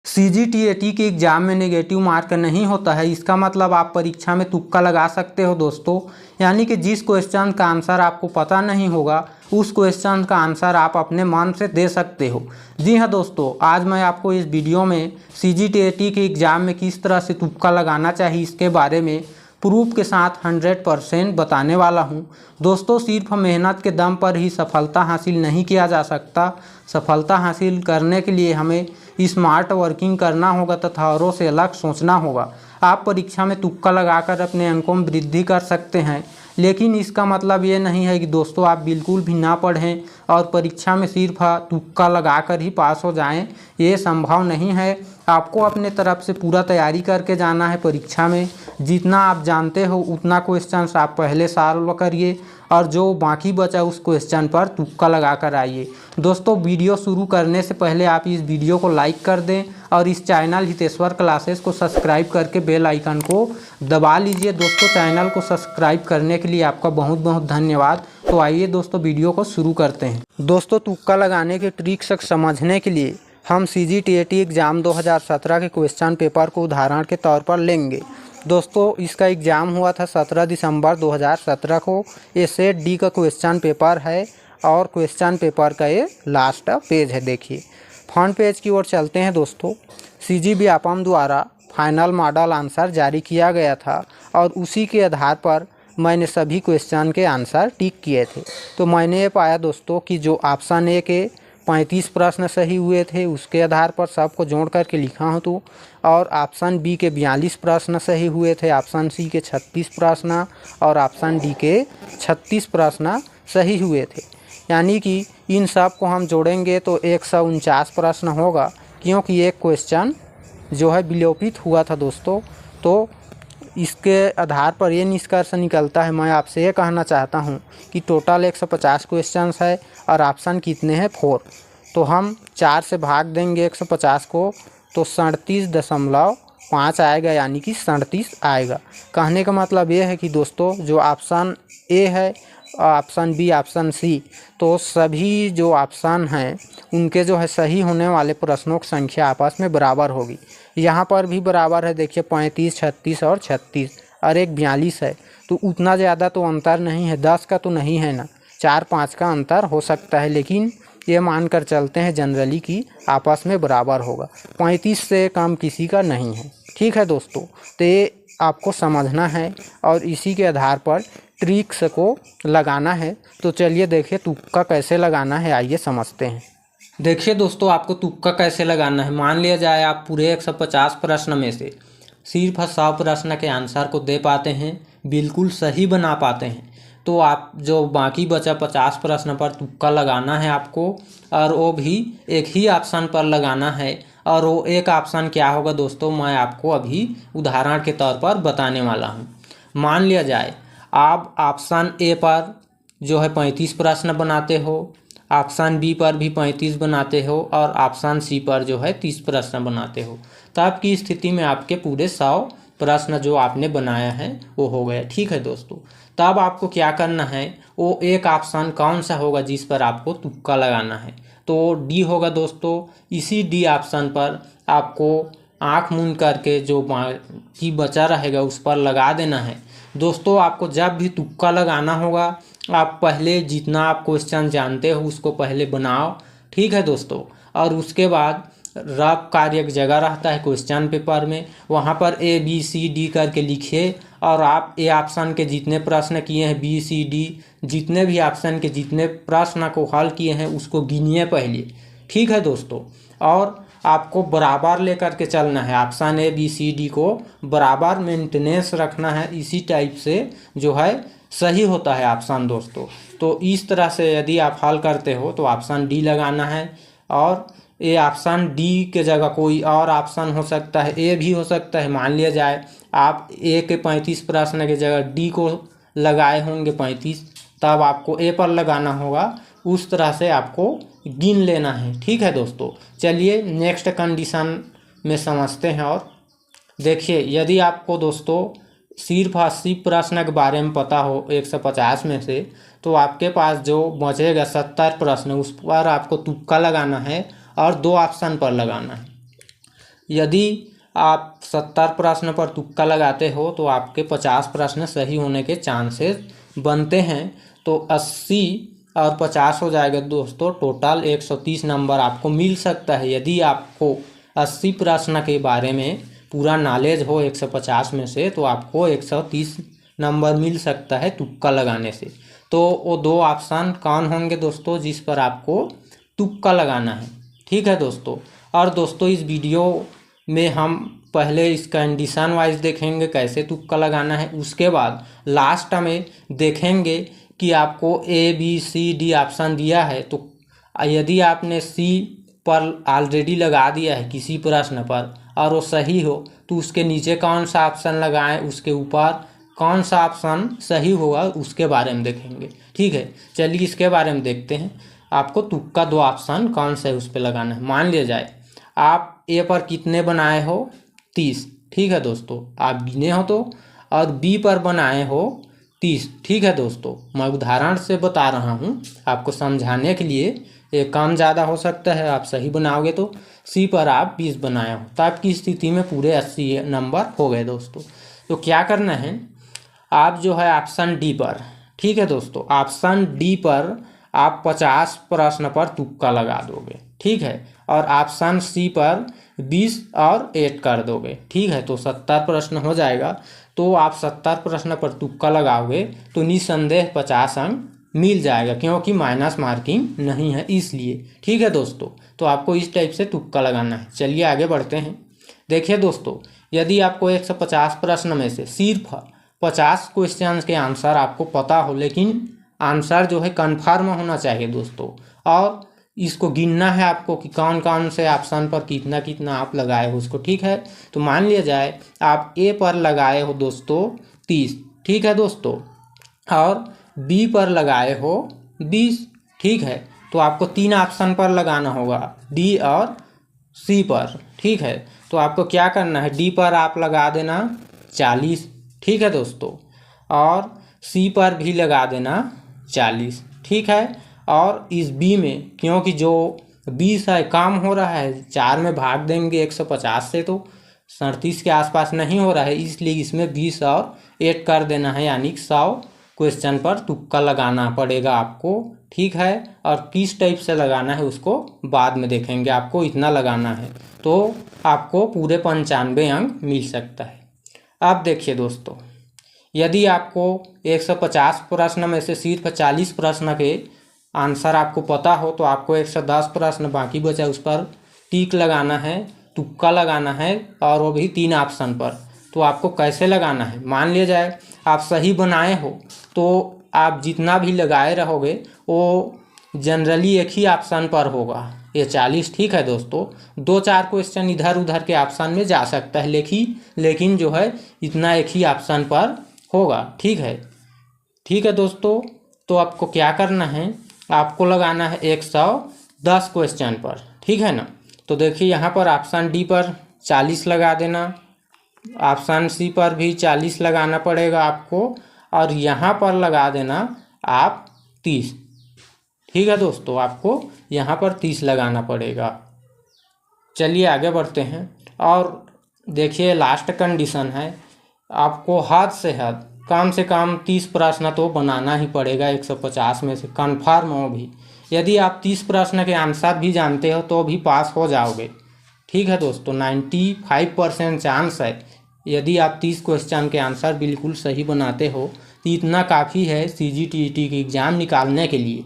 CGTAT के exam में negative mark नहीं होता है, इसका मतलब आप परीक्षा में तुक्का लगा सकते हो दोस्तों। यानी कि जिस क्वेश्चन का आंसर आपको पता नहीं होगा उस क्वेश्चन का आंसर आप अपने मन से दे सकते हो। जी हाँ दोस्तों, आज मैं आपको इस वीडियो में CGTAT के एग्ज़ाम में किस तरह से तुक्का लगाना चाहिए इसके बारे में प्रूफ के साथ 100% बताने वाला हूँ। दोस्तों, सिर्फ मेहनत के दम पर ही सफलता हासिल नहीं किया जा सकता। सफलता हासिल करने के लिए हमें स्मार्ट वर्किंग करना होगा तथा औरों से अलग सोचना होगा। आप परीक्षा में तुक्का लगाकर अपने अंकों में वृद्धि कर सकते हैं, लेकिन इसका मतलब ये नहीं है कि दोस्तों आप बिल्कुल भी ना पढ़ें और परीक्षा में सिर्फ तुक्का लगाकर ही पास हो जाएं। ये संभव नहीं है। आपको अपने तरफ से पूरा तैयारी करके जाना है परीक्षा में। जितना आप जानते हो उतना क्वेश्चन आप पहले सॉल्व करिए और जो बाकी बचा उस क्वेश्चन पर तुक्का लगा कर आइए। दोस्तों, वीडियो शुरू करने से पहले आप इस वीडियो को लाइक कर दें और इस चैनल हितेश्वर क्लासेस को सब्सक्राइब करके बेल आइकन को दबा लीजिए। दोस्तों, चैनल को सब्सक्राइब करने के लिए आपका बहुत बहुत धन्यवाद। तो आइए दोस्तों, वीडियो को शुरू करते हैं। दोस्तों, तुक्का लगाने के ट्रिक्स समझने के लिए हम CGTAT एग्ज़ाम 2017 के क्वेश्चन पेपर को उदाहरण के तौर पर लेंगे। दोस्तों, इसका एग्ज़ाम हुआ था 17 दिसंबर 2017 को। ये सेट डी का क्वेश्चन पेपर है और क्वेश्चन पेपर का ये लास्ट पेज है। देखिए, फ्रंट पेज की ओर चलते हैं दोस्तों। CG व्यापम द्वारा फाइनल मॉडल आंसर जारी किया गया था और उसी के आधार पर मैंने सभी क्वेश्चन के आंसर टिक किए थे। तो मैंने ये पाया दोस्तों कि जो ऑप्शन ए के 35 प्रश्न सही हुए थे उसके आधार पर सबको जोड़ करके लिखा हूँ तो, और ऑप्शन बी के 42 प्रश्न सही हुए थे, ऑप्शन सी के 36 प्रश्न और ऑप्शन डी के 36 प्रश्न सही हुए थे। यानी कि इन सब को हम जोड़ेंगे तो 149 प्रश्न होगा, क्योंकि एक क्वेश्चन जो है विलोपित हुआ था दोस्तों। तो इसके आधार पर ये निष्कर्ष निकलता है। मैं आपसे ये कहना चाहता हूँ कि टोटल 150 क्वेश्चंस है और ऑप्शन कितने हैं 4। तो हम 4 से भाग देंगे 150 को तो 37.5 आएगा, यानी कि 37 आएगा। कहने का मतलब ये है कि दोस्तों जो ऑप्शन ए है, ऑप्शन बी, ऑप्शन सी, तो सभी जो ऑप्शन हैं उनके जो है सही होने वाले प्रश्नों की संख्या आपस में बराबर होगी। यहाँ पर भी बराबर है, देखिए 35, 36 और 36 और एक 42 है। तो उतना ज़्यादा तो अंतर नहीं है, 10 का तो नहीं है ना, 4-5 का अंतर हो सकता है, लेकिन ये मानकर चलते हैं जनरली कि आपस में बराबर होगा। 35 से कम किसी का नहीं है। ठीक है दोस्तों, तो ये आपको समझना है और इसी के आधार पर ट्रिक्स को लगाना है। तो चलिए देखिए तुक्का कैसे लगाना है, आइए समझते हैं। देखिए दोस्तों, आपको तुक्का कैसे लगाना है। मान लिया जाए आप पूरे 150 प्रश्न में से सिर्फ 100 प्रश्न के आंसर को दे पाते हैं, बिल्कुल सही बना पाते हैं, तो आप जो बाकी बचा 50 प्रश्न पर तुक्का लगाना है आपको, और वो भी एक ही ऑप्शन पर लगाना है। और वो एक ऑप्शन क्या होगा दोस्तों, मैं आपको अभी उदाहरण के तौर पर बताने वाला हूँ। मान लिया जाए आप ऑप्शन ए पर जो है 35 प्रश्न बनाते हो, ऑप्शन बी पर भी 35 बनाते हो और ऑप्शन सी पर जो है 30 प्रश्न बनाते हो, तो आपकी स्थिति में आपके पूरे 100 प्रश्न जो आपने बनाया है वो हो गया। ठीक है दोस्तों, तब आपको क्या करना है, वो एक ऑप्शन कौन सा होगा जिस पर आपको तुक्का लगाना है, तो डी होगा दोस्तों। इसी डी ऑप्शन पर आपको आँख मूंद करके जो बाकी बचा रहेगा उस पर लगा देना है। दोस्तों, आपको जब भी तुक्का लगाना होगा आप पहले जितना आप क्वेश्चन जानते हो उसको पहले बनाओ। ठीक है दोस्तों, और उसके बाद रफ कार्य एक जगह रहता है क्वेश्चन पेपर में, वहाँ पर ए बी सी डी करके लिखिए और आप ए ऑप्शन के जितने प्रश्न किए हैं, बी सी डी जितने भी ऑप्शन के जितने प्रश्न को हल किए हैं उसको गिनिए पहले। ठीक है दोस्तों, और आपको बराबर लेकर के चलना है, option A B C D को बराबर मेंटेनेंस रखना है। इसी टाइप से जो है सही होता है ऑप्शन दोस्तों। तो इस तरह से यदि आप हल करते हो तो ऑप्शन डी लगाना है, और ये ऑप्शन डी के जगह कोई और ऑप्शन हो सकता है, ए भी हो सकता है। मान लिया जाए आप ए के 35 प्रश्न की जगह डी को लगाए होंगे 35, तब आपको ए पर लगाना होगा। उस तरह से आपको गिन लेना है। ठीक है दोस्तों, चलिए नेक्स्ट कंडीशन में समझते हैं। और देखिए, यदि आपको दोस्तों सिर्फ 80 प्रश्न के बारे में पता हो 150 में से, तो आपके पास जो बचेगा 70 प्रश्न उस पर आपको तुक्का लगाना है और 2 ऑप्शन पर लगाना है। यदि आप 70 प्रश्न पर तुक्का लगाते हो तो आपके 50 प्रश्न सही होने के चांसेस बनते हैं। तो 80 और 50 हो जाएगा दोस्तों, टोटल 130 नंबर आपको मिल सकता है। यदि आपको 80 प्रश्न के बारे में पूरा नॉलेज हो 150 में से, तो आपको 130 नंबर मिल सकता है तुक्का लगाने से। तो वो दो ऑप्शन कौन होंगे दोस्तों जिस पर आपको तुक्का लगाना है, ठीक है दोस्तों। और दोस्तों इस वीडियो में हम पहले इस कंडीशन वाइज देखेंगे कैसे तुक्का लगाना है, उसके बाद लास्ट में देखेंगे कि आपको ABCD ऑप्शन दिया है, तो यदि आपने C पर ऑलरेडी लगा दिया है किसी प्रश्न पर और वो सही हो, तो उसके नीचे कौन सा ऑप्शन लगाएं, उसके ऊपर कौन सा ऑप्शन सही होगा उसके बारे में देखेंगे, ठीक है। चलिए इसके बारे में देखते हैं। आपको तुक्का दो ऑप्शन कौन सा है उस पर लगाना है। मान लिया जाए आप A पर कितने बनाए हो 30, ठीक है दोस्तों, आप गिने हो तो, और B पर बनाए हो 30, ठीक है दोस्तों। मैं उदाहरण से बता रहा हूँ आपको समझाने के लिए, ये कम ज़्यादा हो सकता है, आप सही बनाओगे तो। C पर आप 20 बनाए हो, तो आपकी स्थिति में पूरे 80 नंबर हो गए दोस्तों। तो क्या करना है, आप जो है ऑप्शन D पर, ठीक है दोस्तों, ऑप्शन D पर आप 50 प्रश्न पर तुक्का लगा दोगे, ठीक है, और ऑप्शन C पर 20 और 8 कर दोगे, ठीक है। तो 70 प्रश्न हो जाएगा। तो आप 70 प्रश्न पर तुक्का लगाओगे तो निस्संदेह 50 अंक मिल जाएगा, क्योंकि माइनस मार्किंग नहीं है इसलिए, ठीक है दोस्तों। तो आपको इस टाइप से तुक्का लगाना है। चलिए आगे बढ़ते हैं। देखिए दोस्तों, यदि आपको 150 प्रश्न में से सिर्फ 50 क्वेश्चन के आंसर आपको पता हो, लेकिन आंसर जो है कन्फर्म होना चाहिए दोस्तों, और इसको गिनना है आपको कि कौन कौन से ऑप्शन पर कितना कितना आप लगाए हो उसको, ठीक है। तो मान लिया जाए आप A पर लगाए हो दोस्तों 30, ठीक है दोस्तों, और B पर लगाए हो 20, ठीक है। तो आपको 3 ऑप्शन पर लगाना होगा, D और C पर, ठीक है। तो आपको क्या करना है, D पर आप लगा देना 40, ठीक है दोस्तों, और C पर भी लगा देना 40, ठीक है। और इस B में क्योंकि जो 20 है कम हो रहा है, 4 में भाग देंगे 150 से तो 37 के आसपास नहीं हो रहा है, इसलिए इसमें 20 और 8 कर देना है, यानी 100 क्वेश्चन पर तुक्का लगाना पड़ेगा आपको, ठीक है। और किस टाइप से लगाना है उसको बाद में देखेंगे, आपको इतना लगाना है तो आपको पूरे 95 अंक मिल सकता है। अब देखिए दोस्तों, यदि आपको 150 प्रश्न में से सिर्फ 40 प्रश्न के आंसर आपको पता हो, तो आपको 110 प्रश्न बाकी बचा उस पर टिक लगाना है, तुक्का लगाना है, और वो भी 3 ऑप्शन पर। तो आपको कैसे लगाना है, मान लिया जाए आप सही बनाए हो तो आप जितना भी लगाए रहोगे वो जनरली एक ही ऑप्शन पर होगा, ये 40, ठीक है दोस्तों। 2-4 क्वेश्चन इधर उधर के ऑप्शन में जा सकता है, लेकिन जो है इतना एक ही ऑप्शन पर होगा, ठीक है दोस्तों। तो आपको क्या करना है, आपको लगाना है 110 क्वेश्चन पर, ठीक है ना। तो देखिए यहाँ पर ऑप्शन D पर 40 लगा देना, ऑप्शन C पर भी 40 लगाना पड़ेगा आपको, और यहाँ पर लगा देना आप 30, ठीक है दोस्तों, आपको यहाँ पर 30 लगाना पड़ेगा। चलिए आगे बढ़ते हैं। और देखिए लास्ट कंडीशन है, आपको हद से कम 30 प्रश्न तो बनाना ही पड़ेगा 150 में से, कन्फर्म हो भी। यदि आप 30 प्रश्न के आंसर भी जानते हो तो भी पास हो जाओगे, ठीक है दोस्तों। 95% चांस है, यदि आप 30 क्वेश्चन के आंसर बिल्कुल सही बनाते हो तो इतना काफ़ी है CGTET की एग्ज़ाम निकालने के लिए।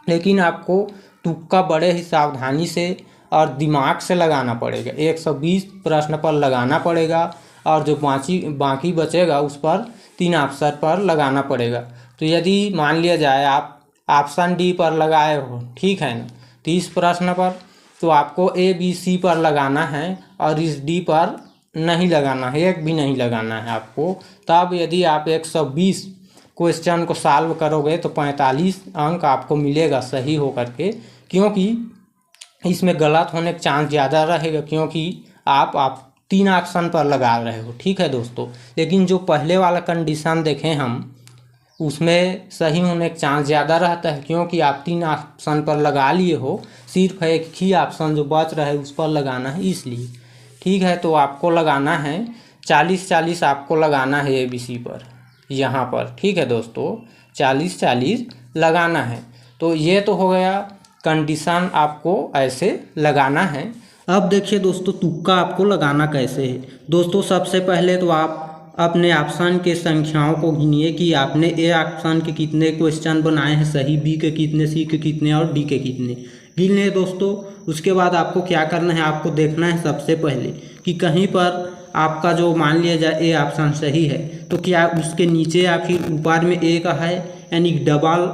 लेकिन आपको तुक्का बड़े ही सावधानी से और दिमाग से लगाना पड़ेगा, 120 प्रश्न पर लगाना पड़ेगा, और जो बाकी बचेगा उस पर 3 ऑप्शन पर लगाना पड़ेगा। तो यदि मान लिया जाए आप ऑप्शन D पर लगाए हो, ठीक है ना, 30 प्रश्न पर, तो आपको ABC पर लगाना है, और इस D पर नहीं लगाना है, एक भी नहीं लगाना है आपको। तब यदि आप 120 क्वेश्चन को सॉल्व करोगे तो 45 अंक आपको मिलेगा सही होकर के, क्योंकि इसमें गलत होने का चांस ज़्यादा रहेगा, क्योंकि आप 3 ऑप्शन पर लगा रहे हो, ठीक है दोस्तों। लेकिन जो पहले वाला कंडीशन देखें हम, उसमें सही होने का चांस ज़्यादा रहता है, क्योंकि आप 3 ऑप्शन पर लगा लिए हो, सिर्फ एक ही ऑप्शन जो बच रहा है उस पर लगाना है इसलिए, ठीक है। तो आपको लगाना है 40-40 आपको लगाना है ABC पर, यहाँ पर, ठीक है दोस्तों, 40-40 लगाना है। तो ये तो हो गया कंडीशन, आपको ऐसे लगाना है। अब देखिए दोस्तों तुक्का आपको लगाना कैसे है। दोस्तों सबसे पहले तो आप अपने ऑप्शन के संख्याओं को गिनिए कि आपने ए ऑप्शन के कितने क्वेश्चन बनाए हैं सही, बी के कितने, सी के कितने और डी के कितने गिन लें दोस्तों। उसके बाद आपको क्या करना है, आपको देखना है सबसे पहले कि कहीं पर आपका जो मान लिया जाए ए ऑप्शन सही है तो क्या उसके नीचे या फिर ऊपर में ए का है, यानी डबल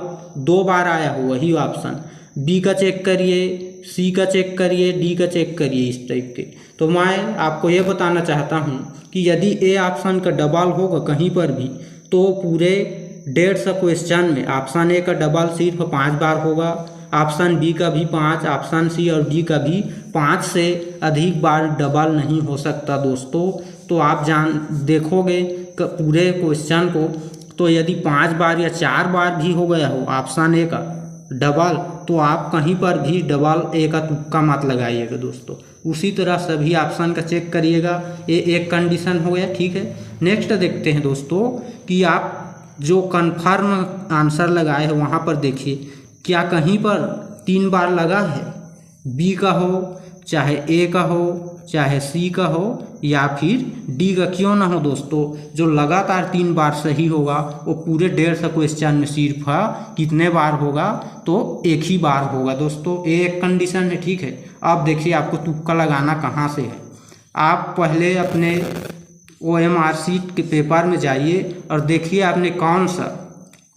2 बार आया हो वही ऑप्शन। बी का चेक करिए, सी का चेक करिए, डी का चेक करिए, इस टाइप के। तो मैं आपको ये बताना चाहता हूँ कि यदि ए ऑप्शन का डबल होगा कहीं पर भी तो पूरे 150 क्वेश्चन में ऑप्शन ए का डबल सिर्फ 5 बार होगा, ऑप्शन बी का भी 5, ऑप्शन सी और डी का भी 5 से अधिक बार डबल नहीं हो सकता दोस्तों। तो आप देखोगे पूरे क्वेश्चन को, तो यदि 5 बार या 4 बार भी हो गया हो ऑप्शन ए का डबल, तो आप कहीं पर भी डबल ए का तुक्का मत लगाइएगा दोस्तों। उसी तरह सभी ऑप्शन का चेक करिएगा। ये एक कंडीशन हो गया, ठीक है। नेक्स्ट देखते हैं दोस्तों कि आप जो कन्फर्म आंसर लगाए हैं वहाँ पर देखिए क्या कहीं पर 3 बार लगा है, बी का हो चाहे ए का हो चाहे सी का हो या फिर डी का क्यों ना हो दोस्तों, जो लगातार 3 बार सही होगा वो पूरे 150 क्वेश्चन में सिर्फ कितने बार होगा, तो एक ही बार होगा दोस्तों। एक कंडीशन है, ठीक है। अब देखिए आपको तुक्का लगाना कहाँ से है। आप पहले अपने OMR शीट के पेपर में जाइए और देखिए आपने कौन सा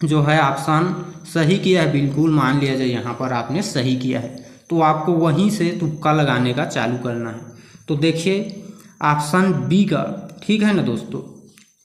जो है ऑप्शन सही किया है। बिल्कुल मान लिया जाए यहाँ पर आपने सही किया है तो आपको वहीं से तुक्का लगाने का चालू करना है। तो देखिए ऑप्शन बी का, ठीक है ना दोस्तों।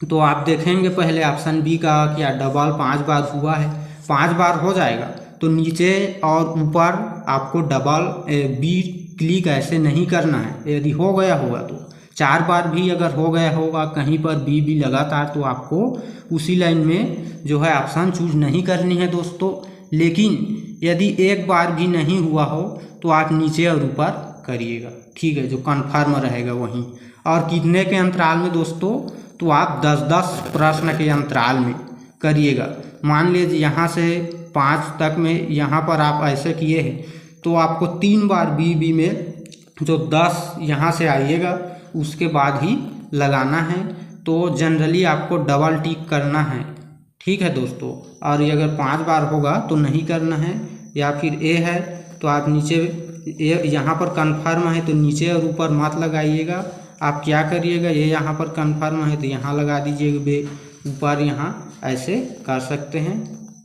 तो आप देखेंगे पहले ऑप्शन बी का क्या डबल 5 बार हुआ है, 5 बार हो जाएगा तो नीचे और ऊपर आपको डबल बी क्लिक ऐसे नहीं करना है। यदि हो गया होगा तो 4 बार भी अगर हो गया होगा कहीं पर बी लगातार, तो आपको उसी लाइन में जो है ऑप्शन चूज नहीं करनी है दोस्तों। लेकिन यदि एक बार भी नहीं हुआ हो तो आप नीचे और ऊपर करिएगा, ठीक है, जो कन्फर्म रहेगा वहीं। और कितने के अंतराल में दोस्तों, तो आप 10-10 प्रश्न के अंतराल में करिएगा। मान लीजिए यहाँ से 5 तक में यहाँ पर आप ऐसे किए हैं तो आपको 3 बार बी में जो 10 यहाँ से आइएगा उसके बाद ही लगाना है। तो जनरली आपको डबल टिक करना है, ठीक है दोस्तों। और ये अगर 5 बार होगा तो नहीं करना है। या फिर ए है तो आप नीचे ए यहाँ पर कन्फर्म है तो नीचे और ऊपर मत लगाइएगा। आप क्या करिएगा, ये यहाँ पर कन्फर्म है तो यहाँ लगा दीजिएगा, ऊपर यहाँ ऐसे कर सकते हैं।